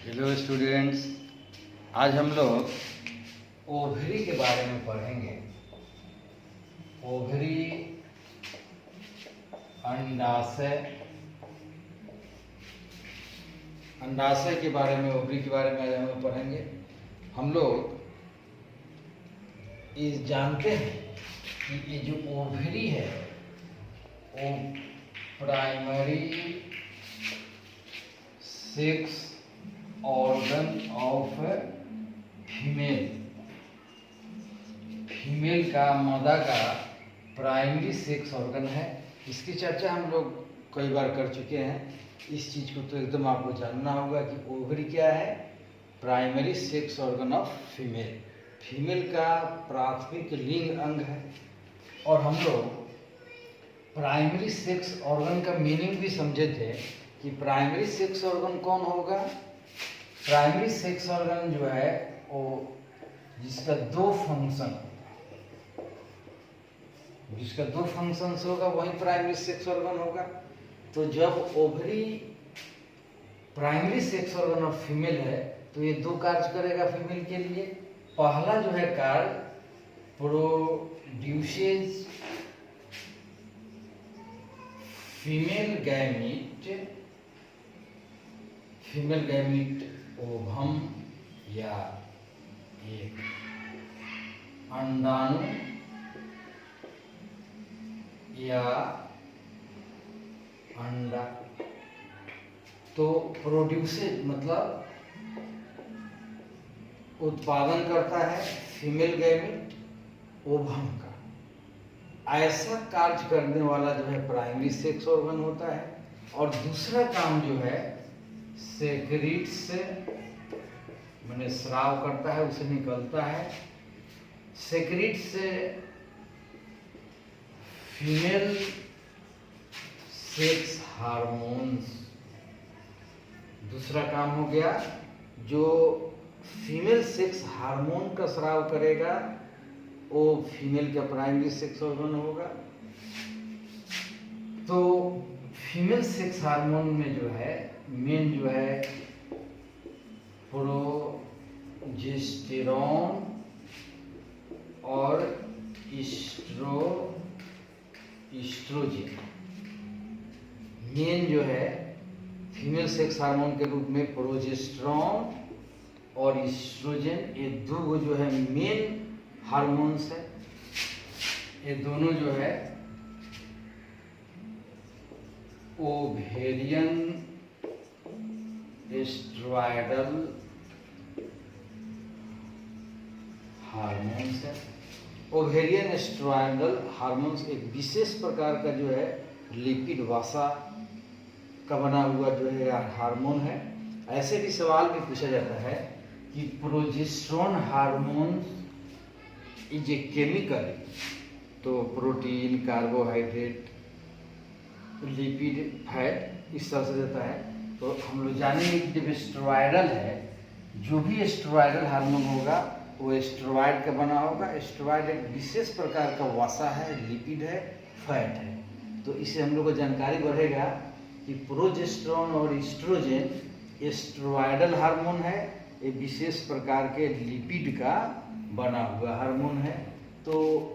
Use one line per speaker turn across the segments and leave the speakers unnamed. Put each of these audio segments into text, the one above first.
Hello students, आज हम लोग ओवरी के बारे में पढ़ेंगे। ओवरी, अंडाशय, अंडाशय के बारे में, ओवरी के बारे में आज हम लोग पढ़ेंगे। हम लोग ये जानते हैं कि ये जो ओवरी है वो primary sex organ of female, female का, मादा का प्राइमरी सेक्स ऑर्गन है। इसकी चर्चा हम लोग कई बार कर चुके हैं। इस चीज़ को तो एकदम आपको जानना होगा कि ओवरी क्या है। Primary sex organ of female, female का प्राथमिक लिंग अंग है। और हम लोग प्राइमरी सेक्स ऑर्गन का मीनिंग भी समझे थे कि प्राइमरी सेक्स ऑर्गन कौन होगा। प्राइमरी सेक्स ऑर्गन जो है वो जिसका दो फंक्शंस होगा वही प्राइमरी सेक्स ऑर्गन होगा। तो जब ovary primary sex organ of female है तो ये दो कार्य करेगा फीमेल के लिए। पहला जो है कार्य, प्रोड्यूसेस फीमेल गैमीट ओवम या एक अंडाणु या अंडा। तो प्रोड्यूसेस मतलब उत्पादन करता है फीमेल गैमीट ओवम का। ऐसा कार्य करने वाला जो है प्राइमरी सेक्स ऑर्गन होता है। और दूसरा काम जो है सेक्रीट से, माने स्राव करता है, उसे निकलता है। सेक्रीट से फीमेल सेक्स हार्मोन्स, दूसरा काम हो गया। जो फीमेल सेक्स हार्मोन का स्राव करेगा वो फीमेल का प्राइमरी सेक्स ऑर्गन होगा। तो फीमेल सेक्स हार्मोन में जो है मेन जो है प्रोजेस्टेरॉन और इस्ट्रोजन। मेन जो है फीमेल सेक्स हार्मोन के रूप में प्रोजेस्टेरॉन और इस्ट्रोजन, ये दो जो है मेन हार्मोन्स है। ये दोनों जो है ओवेरियन एस्ट्रॉयडल हार्मोन्स है। ओवेरियन एस्ट्रॉयडल हार्मोन्स एक विशेष प्रकार का जो है लिपिड वसा का बना हुआ जो है हार्मोन है। ऐसे भी सवाल भी पूछा जाता है कि progesterone hormone is a chemical, तो प्रोटीन, कार्बोहाइड्रेट, लिपिड, फैट इस तरह से देता है। तो हम लोग जानेंगे कि जब एस्ट्रॉयडल है, जो भी एस्ट्रॉयडल हार्मोन होगा वो एस्ट्रॉयड का बना होगा। एस्ट्रॉयड एक विशेष प्रकार का वसा है, लिपिड है, फैट है। तो इससे हम लोग को जानकारी बढ़ेगा कि प्रोजेस्टेरोन और इस्ट्रोजन एस्ट्रॉयडल हार्मोन है, एक विशेष प्रकार के लिपिड का बना हुआ हार्मोन है। तो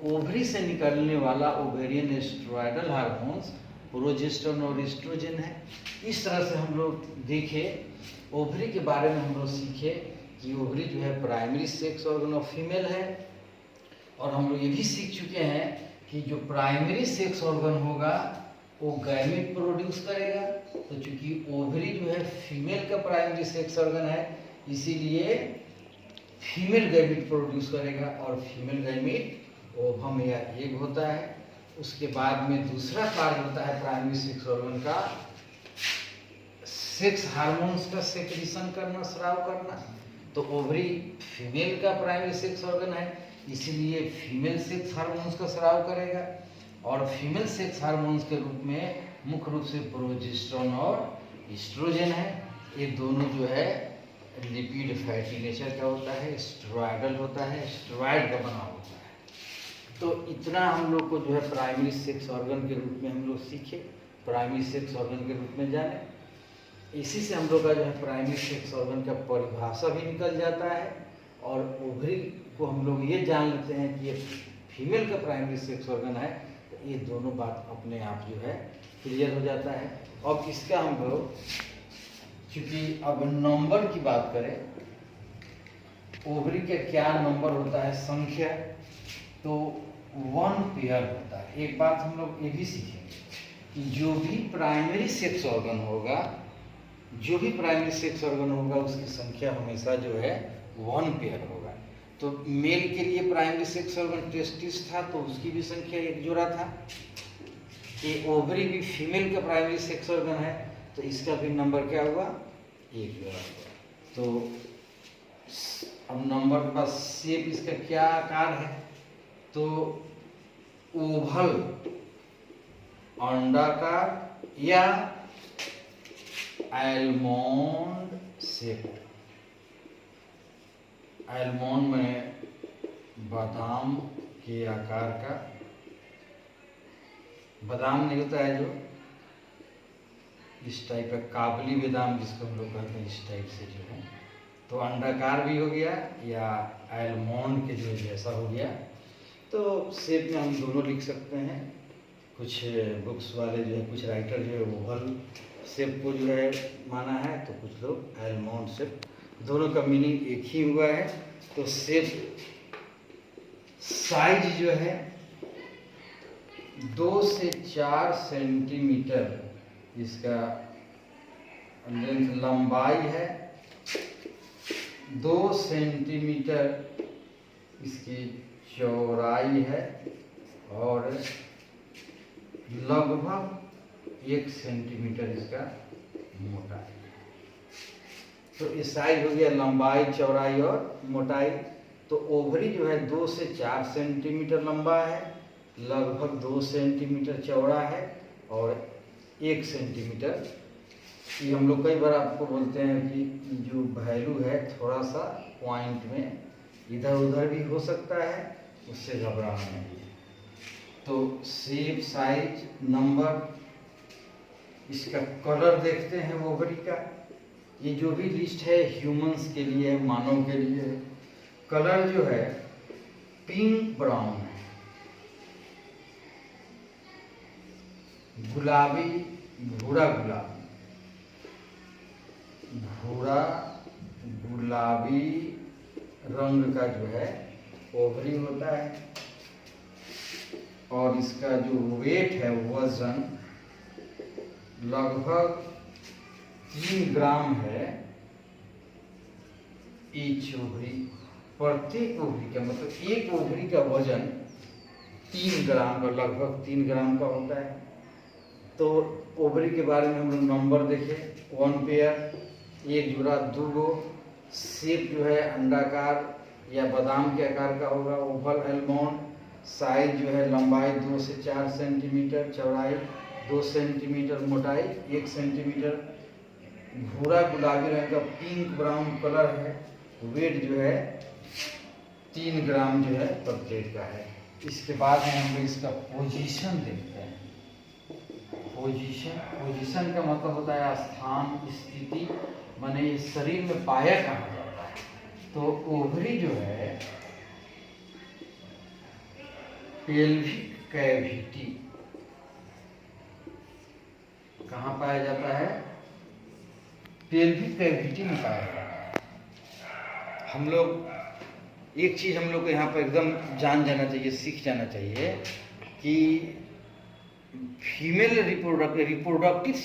ओवरी से निकलने वाला ओवेरियन एस्ट्रॉयडल हार्मोन्स प्रोजेस्टेरोन और इस्ट्रोजन है। इस तरह से हम लोग देखे, ओवरी के बारे में हम लोग सीखे कि ओवरी जो है primary sex organ of female है। और हम लोग ये भी सीख चुके हैं कि जो प्राइमरी सेक्स ऑर्गन होगा वो गैमीट प्रोड्यूस करेगा। तो चूंकि ओवरी जो है फीमेल का प्राइमरी सेक्स ऑर्गन है, इसीलिए फीमेल गैमीट प्रोड्यूस करेगा। और फीमेल गैमीट ओवम या एग होता है। उसके बाद में दूसरा कार्य होता है प्राइमरी सेक्स ऑर्गन का, सेक्स हार्मोन्स का सेक्रेशन करना, स्राव करना। तो ओवरी फीमेल का प्राइमरी सेक्स ऑर्गन है, इसीलिए फीमेल सेक्स हार्मोन्स का स्राव करेगा। और फीमेल सेक्स हार्मोन्स के रूप में मुख्य रूप से प्रोजेस्टेरोन और इस्ट्रोजन है। ये दोनों जो है लिपिड फैटी नेचर का होता है, स्टेरॉयडल होता है, स्टेरॉयड का बना होता है। तो इतना हम लोग को जो है प्राइमरी सेक्स ऑर्गन के रूप में हम लोग सीखे, प्राइमरी सेक्स ऑर्गन के रूप में जाने। इसी से हम लोग का जो है प्राइमरी सेक्स ऑर्गन का परिभाषा भी निकल जाता है, और ओवरी को हम लोग ये जान लेते हैं कि ये फीमेल का प्राइमरी सेक्स ऑर्गन है। तो ये दोनों बात अपने आप जो है क्लियर हो जाता है। अब इसका हम लोग चूँकि अब नंबर की बात करें, ओवरी का क्या नंबर होता है, संख्या, तो 1 पेयर होता है। एक बात हम लोग ये भी सीखेंगे कि जो भी प्राइमरी सेक्स ऑर्गन होगा, उसकी संख्या हमेशा जो है 1 पेयर होगा। तो मेल के लिए प्राइमरी सेक्स ऑर्गन टेस्टिस था, तो उसकी भी संख्या 1 जोड़ा था। ये ओवरी भी फीमेल का प्राइमरी सेक्स ऑर्गन है, तो इसका भी नंबर क्या हुआ, 1 जोड़ा हुआ। तो अब नंबर के पास शेप इसका क्या आकार है, तो ओवल, अंडाकार या आलमंड शेप। आलमंड में बादाम के आकार का, बादाम नहीं होता है जो इस टाइप का, काबुली बादाम जिसको हम लोग कहते हैं, इस टाइप से जो है, तो अंडाकार भी हो गया या आलमंड के जो जैसा हो गया। तो शेप में हम दोनों लिख सकते हैं। कुछ बुक्स वाले जो है, कुछ राइटर जो है ओवल शेप को जो है माना है, तो कुछ लोग आलमंड शेप, दोनों का मीनिंग एक ही हुआ है। तो शेप साइज जो है 2 से 4 सेंटीमीटर इसका लेंथ, लंबाई है 2 सेंटीमीटर इसकी चौड़ाई है, और लगभग 1 सेंटीमीटर इसका मोटाई। तो ये साइज हो गया लंबाई, चौड़ाई और मोटाई। तो ओवरी जो है 2 से 4 सेंटीमीटर लंबा है, लगभग 2 सेंटीमीटर चौड़ा है, और 1 सेंटीमीटर। ये हम लोग कई बार आपको बोलते हैं कि जो वैल्यू है थोड़ा सा पॉइंट में इधर उधर भी हो सकता है, उससे घबराना नहीं है। तो शेप, साइज, नंबर, इसका कलर देखते हैं ओवरी का। ये जो भी लिस्ट है ह्यूमंस के लिए, मानव के लिए, कलर जो है पिंक ब्राउन है, गुलाबी, भूरा गुलाबी रंग का जो है ओवरी होता है। और इसका जो वेट है, वजन लगभग 3 ग्राम है ईच ओवरी। प्रत्येक ओवरी का मतलब एक ओवरी का वजन 3 ग्राम का, लगभग 3 ग्राम का होता है। तो ओवरी के बारे में हम लोग नंबर देखें, 1 पेयर, 1 जोड़ा, 2 गो। शेप जो है अंडाकार या बादाम के आकार का होगा, ओवल आलमंड। साइज जो है लंबाई 2 से 4 सेंटीमीटर, चौड़ाई 2 सेंटीमीटर, मोटाई 1 सेंटीमीटर। भूरा गुलाबी रंग का पिंक ब्राउन कलर है। वेट जो है 3 ग्राम जो है प्रत्येक का है। इसके बाद में हम लोग इसका पोजीशन देखते हैं। पोजीशन का मतलब होता है स्थान, स्थिति, माने ये शरीर में पाया कहाँ जाता है। तो ओवरी जो है पेल्विक कैविटी कहाँ पाया जाता है, पेल्विक कैविटी में पाया जाता है। हम लोग एक चीज हम लोग को यहाँ पर एकदम जान जाना चाहिए, सीख जाना चाहिए कि फीमेल रिप्रोडक्टिव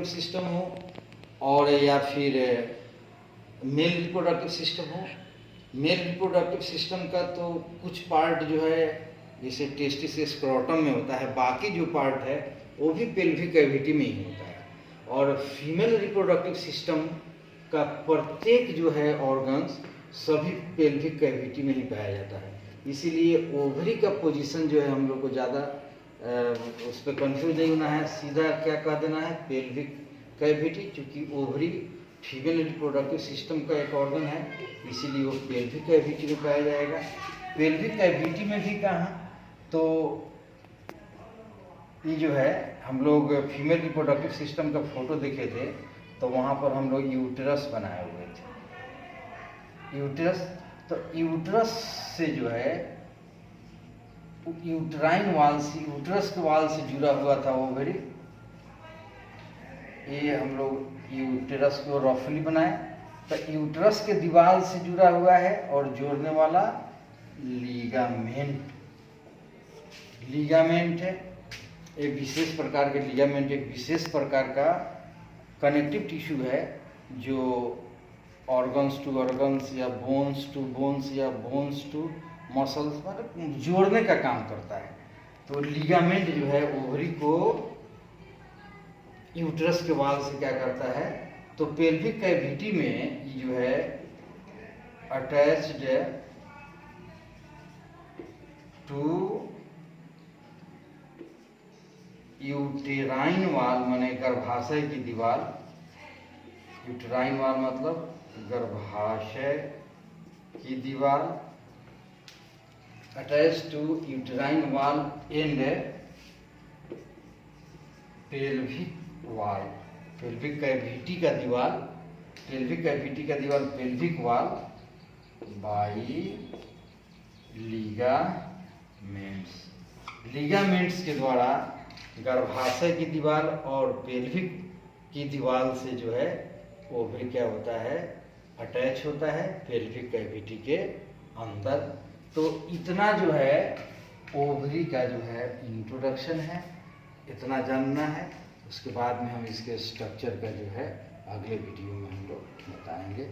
सिस्टम हो और या फिर मेल रिप्रोडक्टिव सिस्टम हो। मेल रिप्रोडक्टिव सिस्टम का तो कुछ पार्ट जो है जैसे टेस्टिस स्क्रोटम में होता है, बाकी जो पार्ट है वो भी पेल्विक कैविटी में ही होता है। और फीमेल रिप्रोडक्टिव सिस्टम का प्रत्येक जो है ऑर्गन्स सभी पेल्विक कैविटी में ही पाया जाता है। इसीलिए ओवरी का पोजीशन जो है हम लोग को ज़्यादा उस पर कंफ्यूज नहीं होना है, सीधा क्या कह देना है, पेल्विक कैविटी। चूँकि ओवरी फीमेल रिप्रोडक्टिव सिस्टम का एक ऑर्गन है, इसीलिए वो पेल्विक कैविटी में पाया जाएगा। पेल्विक कैविटी में भी कहाँ, तो ये जो है हम लोग फीमेल रिप्रोडक्टिव सिस्टम का फोटो देखे थे, तो वहाँ पर हम लोग यूटेरस बनाए हुए थे। यूटेरस, तो यूटेरस से जो है यूट्राइन वाल से, यूटेरस के वाल से जुड़ा हुआ था ओवरी। ये हम लोग यूटेरस को रफली बनाए, तो यूटेरस के दीवार से जुड़ा हुआ है और जोड़ने वाला लिगामेंट है। एक विशेष प्रकार के लिगामेंट, एक विशेष प्रकार का कनेक्टिव टिश्यू है जो ऑर्गन्स टू ऑर्गन्स या बोन्स टू बोन्स या बोन्स टू मसल्स मतलब जोड़ने का काम करता है। तो लिगामेंट जो है ओवरी को यूट्रस के वाल से क्या करता है, तो पेल्विक कैविटी में ये जो है अटैच्ड टू यूटेराइन वाल माने गर्भाशय की दीवार। यूटेराइन वाल मतलब गर्भाशय की दीवार, अटैच टू यूटेराइन वाल एंड पेल्विक वाल, पेल्विक कैविटी का दीवार, पेल्विक कैविटी का दीवार पेल्विक वाल बाई लिगामेंट्स। लिगामेंट्स के द्वारा गर्भाशय की दीवार और पेल्विक की दीवार से जो है ओवरी क्या होता है, अटैच होता है पेल्विक कैविटी के अंदर। तो इतना जो है ओवरी का जो है इंट्रोडक्शन है, इतना जानना है। उसके बाद में हम इसके स्ट्रक्चर का जो है अगले वीडियो में हम लोग बताएंगे।